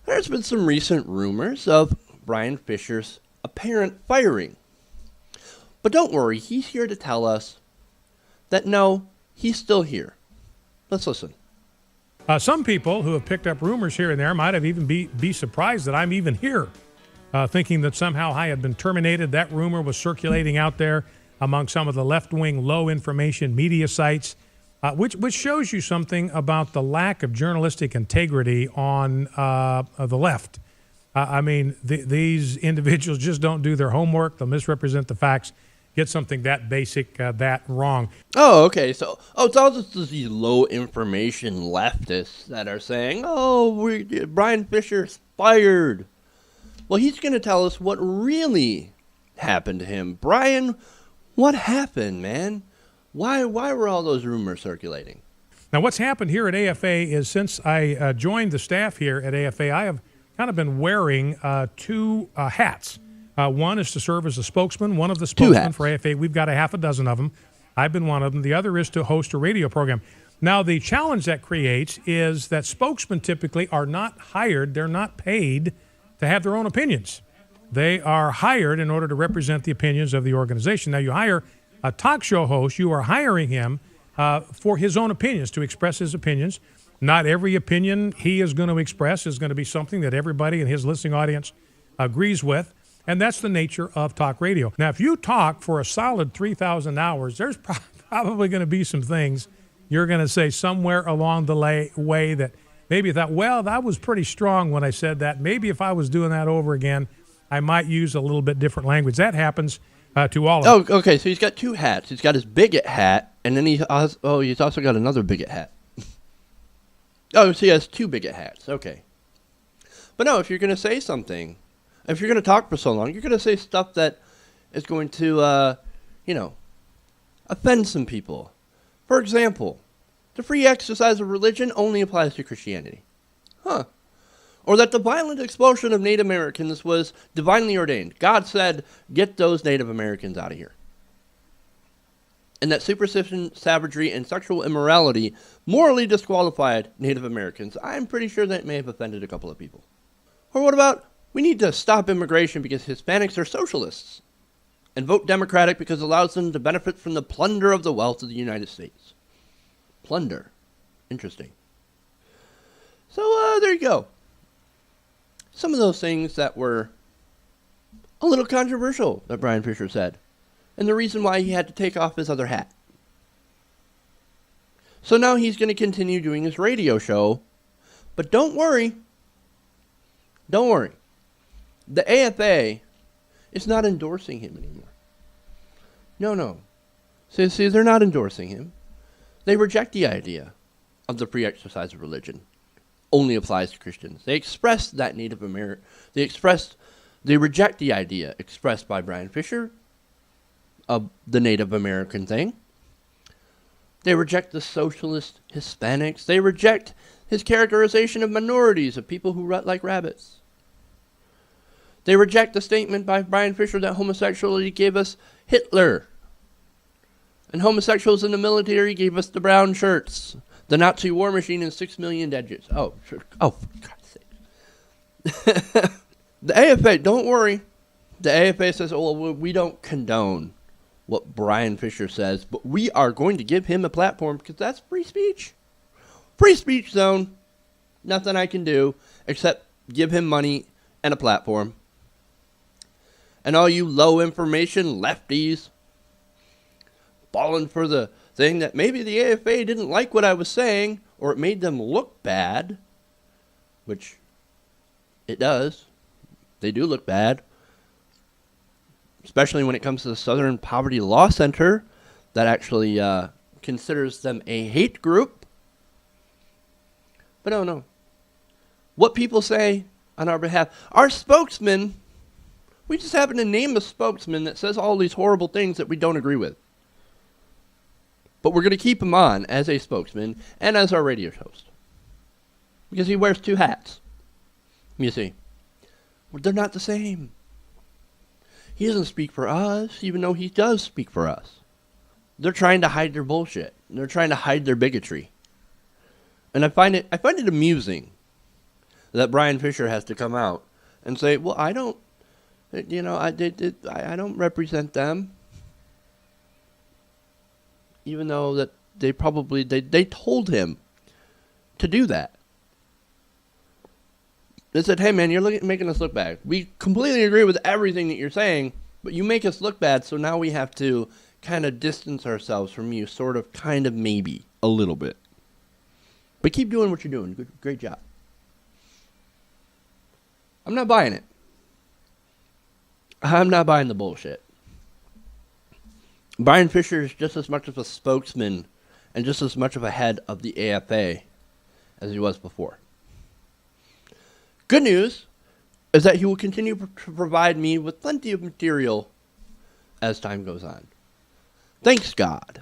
There's been some recent rumors of Bryan Fischer's apparent firing. But don't worry, he's here to tell us that no, he's still here. Let's listen. Some people who have picked up rumors here and there might have even be surprised that I'm even here, thinking that somehow I had been terminated. That rumor was circulating out there among some of the left-wing, low-information media sites, which shows you something about the lack of journalistic integrity on the left. These individuals just don't do their homework. They'll misrepresent the facts, get something that basic, that wrong. Oh, okay. So, it's all just these low information leftists that are saying, Bryan Fischer's fired. Well, he's going to tell us what really happened to him. Bryan, what happened, man? Why were all those rumors circulating? Now, what's happened here at AFA is since I joined the staff here at AFA, I have kind of been wearing two hats. One is to serve as a spokesman, one of the spokesmen for AFA. We've got a half a dozen of them. I've been one of them. The other is to host a radio program. Now, the challenge that creates is that spokesmen typically are not hired. They're not paid to have their own opinions. They are hired in order to represent the opinions of the organization. Now, you hire a talk show host. You are hiring him for his own opinions, to express his opinions. Not every opinion he is going to express is going to be something that everybody in his listening audience agrees with. And that's the nature of talk radio. Now, if you talk for a solid 3,000 hours, there's probably going to be some things you're going to say somewhere along the way that maybe you thought, well, that was pretty strong when I said that. Maybe if I was doing that over again, I might use a little bit different language. That happens to all of them. Oh, okay. So he's got two hats. He's got his bigot hat, and then he's also got another bigot hat. Oh, so he has two bigot hats. Okay. But no, if you're going to say something, if you're going to talk for so long, you're going to say stuff that is going to, offend some people. For example, the free exercise of religion only applies to Christianity. Or that the violent expulsion of Native Americans was divinely ordained. God said, get those Native Americans out of here. And that superstition, savagery, and sexual immorality morally disqualified Native Americans. I'm pretty sure that may have offended a couple of people. Or what about, we need to stop immigration because Hispanics are socialists, and vote Democratic because it allows them to benefit from the plunder of the wealth of the United States. Plunder. Interesting. So, there you go. Some of those things that were a little controversial that Bryan Fischer said, and the reason why he had to take off his other hat. So now he's going to continue doing his radio show, but don't worry. Don't worry. The AFA is not endorsing him anymore. No. See, they're not endorsing him. They reject the idea of the free exercise of religion only applies to Christians. They expressed that Native American. They reject the idea expressed by Bryan Fischer of the Native American thing. They reject the socialist Hispanics. They reject his characterization of minorities, of people who rut like rabbits. They reject the statement by Bryan Fischer that homosexuality gave us Hitler. And homosexuals in the military gave us the brown shirts, the Nazi war machine, and 6 million dead Jews. Oh, sure. Oh, for God's sake. The AFA, don't worry. The AFA says, we don't condone what Bryan Fischer says, but we are going to give him a platform because that's free speech. Free speech zone. Nothing I can do except give him money and a platform. And all you low information lefties falling for the thing that maybe the AFA didn't like what I was saying, or it made them look bad, which it does. They do look bad, especially when it comes to the Southern Poverty Law Center that actually considers them a hate group. But no. What people say on our behalf, our spokesman, we just happen to name a spokesman that says all these horrible things that we don't agree with. But we're going to keep him on as a spokesman and as our radio host. Because he wears two hats. You see. Well, they're not the same. He doesn't speak for us, even though he does speak for us. They're trying to hide their bullshit. They're trying to hide their bigotry. And I find it amusing that Bryan Fischer has to come out and say, well, I don't, I don't represent them. Even though that they probably, they told him to do that. They said, hey, man, you're making us look bad. We completely agree with everything that you're saying, but you make us look bad, so now we have to kind of distance ourselves from you, sort of, kind of, maybe, a little bit. But keep doing what you're doing. Great job. I'm not buying it. I'm not buying the bullshit. Bryan Fischer is just as much of a spokesman and just as much of a head of the AFA as he was before. Good news is that he will continue to provide me with plenty of material as time goes on. Thanks, God.